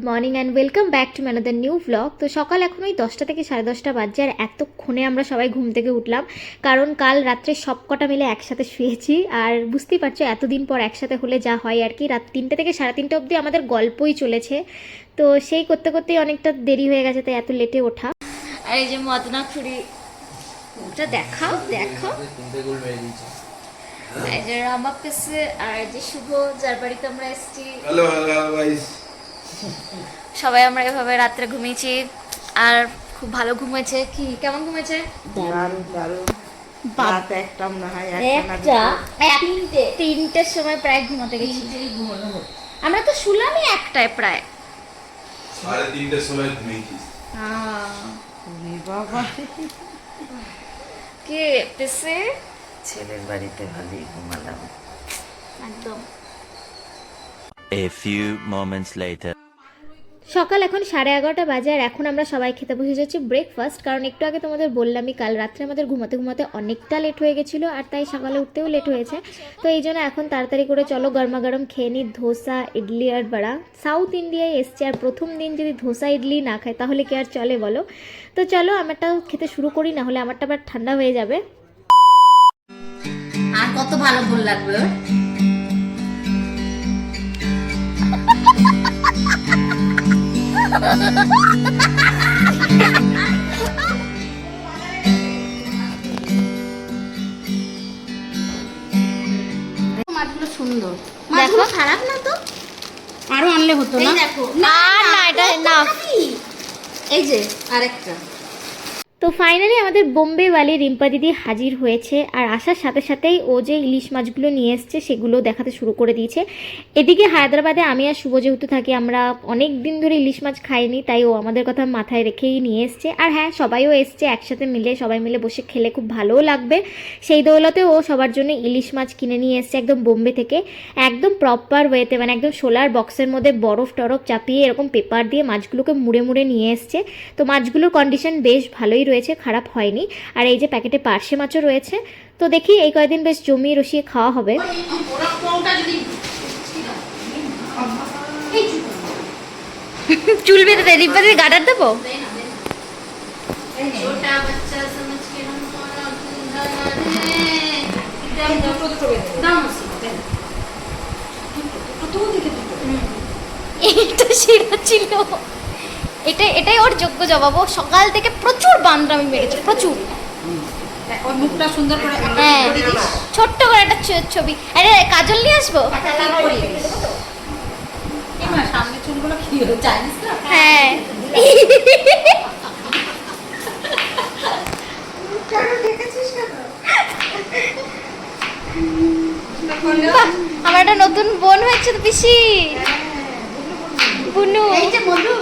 Morning and welcome back to another new vlog. তো সকাল এখন ওই 10টা থেকে 10:30 বাজছে, আর এতক্ষণে আমরা সবাই ঘুম থেকে উঠলাম, কারণ কাল রাত্রে সব কটা মিলে একসাথে শুয়েছি। আর বুঝতেই পারছো এতদিন পর একসাথে হলে যা হয় আর কি, রাত 3টে থেকে 3:30 অবধি আমাদের গল্পই চলেছে। তো সেই করতে করতেই অনেকটা দেরি হয়ে গেছে, তাই এত লেটে ওঠা। আর এই যে মদনা খুঁড়ি, ওটা দেখাও দেখাও। এই যে রামা কাছে, আর এই যে শুভ, যার বাড়িতে আমরা এসেছি। হ্যালো হ্যালো গাইস, সবাই আমরা এভাবে রাত্রে ঘুমিয়েছি, আর খুব ভালো ঘুমিয়েছে। কি কেমন ঘুমিয়েছে? দারুণ দারুণ। রাত একটা মনে হয় তিনটের সময় প্রায় ঘুমাতে গেছি। আমরা তো শুলামই একটায় প্রায়। 3:30টার সময় ঘুমিয়েছি। বাবা কে পেছে ছেলের বাড়িতে ভালোই ঘুমালাম একদম। A few moments later. সকাল এখন 11:30 বাজে, আর এখন আমরা সবাই খেতে বসে যাচ্ছি ব্রেকফাস্ট। কারণ একটু আগে তোমাদের বললামই কাল রাত্রে আমাদের ঘুমাতে ঘুমাতে অনেকটা লেট হয়ে গেছিলো, আর তাই সকালে উঠতেও লেট হয়েছে। তো এই জন্য এখন তাড়াতাড়ি করে চলো গরমা গরম খেয়ে নিই ধোসা, ইডলি আর বড়া। সাউথ ইন্ডিয়ায় এসছে, আর প্রথম দিন যদি ধোসা ইডলি না খায় তাহলে কি আর চলে বলো? তো চলো আমারটাও খেতে শুরু করি, না হলে আমারটা আবার ঠান্ডা হয়ে যাবে। আর কত ভালো বল লাগবে। মাছগুলো সুন্দর, মাছগুলো খারাপ না তো, আরো আনলে হতো না। দেখো না না, এটা না। এই যে আরেকটা। তো ফাইনালি আমাদের বোম্বেওয়ালি রিম্পা দিদি হাজির হয়েছে, আর আসার সাথে সাথেই ও যে ইলিশ মাছগুলো নিয়ে এসছে সেগুলো দেখাতে শুরু করে দিয়েছে। এদিকে হায়দ্রাবাদে আমি আর শুভ যেহেতু থাকি, আমরা অনেক দিন ধরে ইলিশ মাছ খাইনি, তাই ও আমাদের কথা মাথায় রেখেই নিয়ে এসছে। আর হ্যাঁ, সবাইও এসছে একসাথে মিলে, সবাই মিলে বসে খেলে খুব ভালোও লাগবে। সেই দৌলতে ও সবার জন্য ইলিশ মাছ কিনে নিয়ে এসছে একদম বোম্বে থেকে, একদম প্রপার ওয়েতে, মানে একদম সোলার বক্সের মধ্যে বরফ টরফ চাপিয়ে এরকম পেপার দিয়ে মাছগুলোকে মুড়ে মুড়ে নিয়ে এসছে। তো মাছগুলোর কন্ডিশন বেশ ভালোই রয়েছে, খারাপ হয়নি। আর এই যে প্যাকেটে পার্শে মাছও রয়েছে। তো দেখি এই কয়েকদিন বেশ জমিয়ে রসিয়ে খাওয়া হবে। চুল বেঁধে দেয়, রিম্পা দিদি গার্ডার দেবো। এইটা সেরা ছিল, এটাই ওর যোগ্য জবাব। ও সকাল থেকে প্রচুর বান্দরামি মেরেছে, প্রচুর। ওর মুখটা সুন্দর করে হ্যাঁ, ছোট্ট করে একটা ছবি। আরে কাজল নিয়ে আসবো। সামনে চুলগুলো কি হয়ে যায় না? হ্যাঁ, আমার একটা নতুন বোন হয়েছে তো পিসি, বুনু। এই যে মধু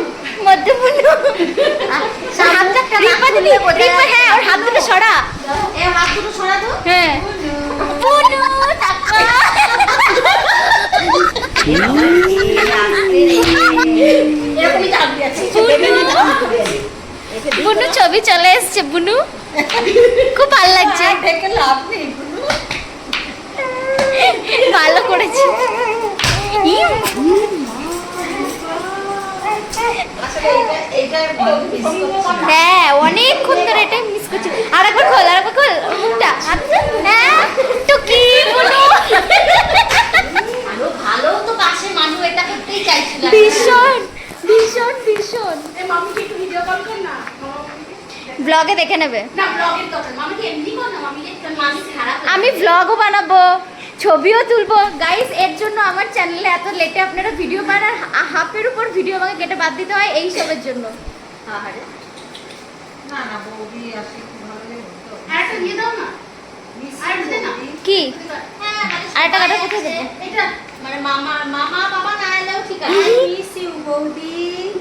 মধ্যে বুনু। রিম্পা দিদি, রিম্পা, হ্যাঁ ওর হাত দুটো সরা। এই হাত দুটো সরা দাও। হ্যাঁ, বুনু টাকা। এরকমই চাকরি আছে। বুনু ছবি চলে এসছে, বুনু খুব ভালো লাগছে। দেখে লাভ নেই বুনু। ভালো করেছি। হ্যাঁ, অনেকক্ষণ ধরে এটাই মিস করছি। আরেকবার খোল, আরেকবার খোল মুখটা। হ্যাঁ টুকি বুনু। আরো ভালো তো পাশে মানুষ এটা করতেই চাইছিল। ভীষণ ভীষণ ভীষণ। এই মামিকে একটু ভিডিও কল কর না। ব্লগে দেখে নেবে। না ব্লগের দরকার, মামিকে এমনি কর না, মামিকে মামি খারাপ। আমি ব্লগও বানাবো, ছবিও তুলবো। গাইস, এর জন্য আমার চ্যানেলে এত লেটে আপনারা ভিডিও পান, আর হাফের উপর ভিডিও আমাকে কেটে বাদ দিতে হয় এই সবের জন্য। আরে না না বৌদি আসে কি ভালো লাগে তো। আরেকটা দিয়ে দাও না, আরেকটা দে না। কি হ্যাঁ, আরেকটা কাটা কোথায় দেবো? এটা মানে মামা মামা বাবা না এলেও ঠিক আছে। মিস ইউ বৌদি।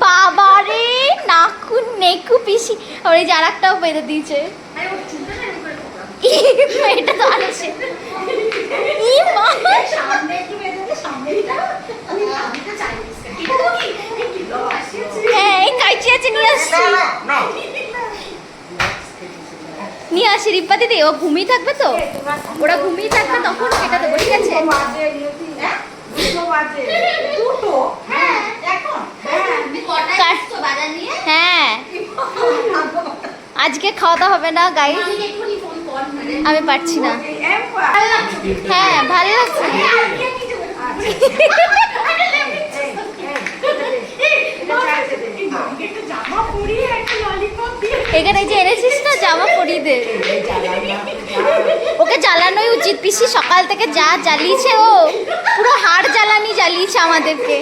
বাবা রে, নাকু নেকু পিসি। আর এই যে আরেকটাও বেঁধে দিয়েছে। আরে ওর চুলটা না এরকম করে খোঁপা। এটা তো আনেছে। ই মা, সামনে একটু বেঁধে দে, সামনেটা আমি সামনেটা চাই দিছি। ঠিক আছে এই কি লোক আসছে। হ্যাঁ এই কাইচি আছে, নিয়ে আসছি। নিয়ে আসি রিম্পা দিদি, ও ঘুমিয়ে থাকবে তো, ওরা ঘুমিয়ে থাকবে তখন এটা দেবো, ঠিক আছে? দুটো বাজে। হ্যাঁ এখন হ্যাঁ আজকে খাওয়া দাওয়া হবে না গাইস, আমি পারছি না। হ্যাঁ ভালো লাগছে। এখানে যে এনেছিস না জামা পরিয়ে দে, ওকে জ্বালানোই উচিত। পিসি সকাল থেকে যা জ্বালিয়েছে, ও পুরো হাড় জ্বালানি জ্বালিয়েছে আমাদেরকে।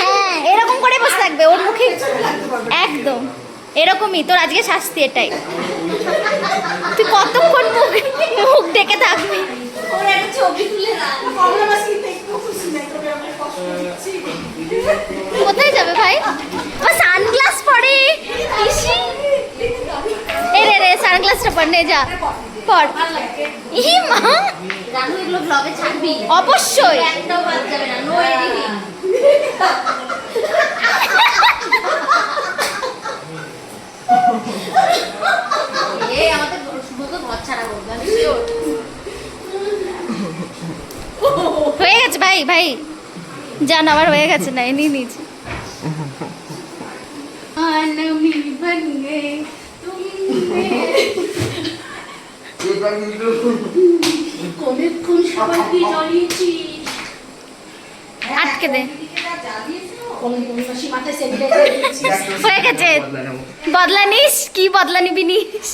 হ্যাঁ এরকম করে বসে থাকবে, ওর মুখে একদম এরকমই। তোর আজকে শাস্তি এটাই, তুই কতক্ষণ মুখ ডেকে থাকবি। কোথায় যাবে ভাই? ও সানগ্লাস পরে। ইসি এ রে সানগ্লাসটা পর নে, যা পর। ই মা রানু এগুলো ব্লগে ছাড়বি অবশ্যই, একটাও বাদ যাবে না, নো এডিটিং। এই আমাদের শুভকে ঘর ছাড়া করবে, আমি শিওর। হয়ে গেছে ভাই, ভাই জান আমার হয়ে গেছে, না এনে নিয়েছি। আটকে দে, হয়ে গেছে। বদলা নিস, কি বদলা নিবি নিস।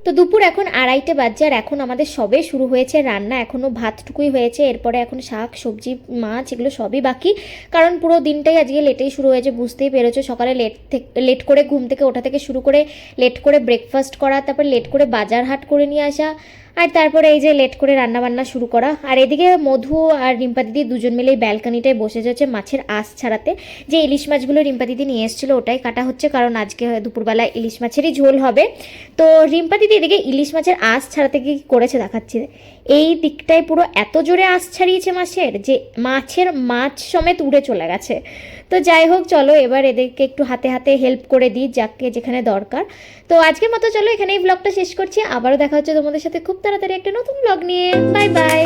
তো দুপুর এখন 2:30 বাজছে, আর এখন আমাদের সবে শুরু হয়েছে রান্না। এখনও ভাতটুকুই হয়েছে, এরপরে এখন শাক সবজি মাছ এগুলো সবই বাকি, কারণ পুরো দিনটাই আজকে লেটেই শুরু হয়েছে। বুঝতেই পেরেছো, সকালে লেট করে ঘুম থেকে ওঠা থেকে শুরু করে লেট করে ব্রেকফাস্ট করা, তারপর লেট করে বাজার হাট করে নিয়ে আসা, আর তারপরে এই যে লেট করে রান্নাবান্না শুরু করা। আর এদিকে মধু আর রিম্পা দিদি দুজন মিলেই ব্যালকানিটায় বসে যাচ্ছে মাছের আঁশ ছাড়াতে। যে ইলিশ মাছগুলো রিম্পা দিদি নিয়ে এসেছিলো ওটাই কাটা হচ্ছে, কারণ আজকে দুপুরবেলা ইলিশ মাছেরই ঝোল হবে। তো রিম্পা দিদি এদিকে ইলিশ মাছের আঁশ ছাড়াতে কি করেছে দেখাচ্ছে। এই দিকটায় পুরো এত জোরে আঁশ ছাড়িয়েছে মাছের, যে মাছ সমেত উড়ে চলে গেছে। তো যাই হোক, চলো এবার এদেরকে একটু হাতে হাতে হেল্প করে দিই, যাকে যেখানে দরকার। তো আজকের মতো চলো এখানেই ব্লগটা শেষ করছি। আবারও দেখা হচ্ছে তোমাদের সাথে খুব তাড়াতাড়ি একটা নতুন ব্লগ নিয়ে। Bye bye.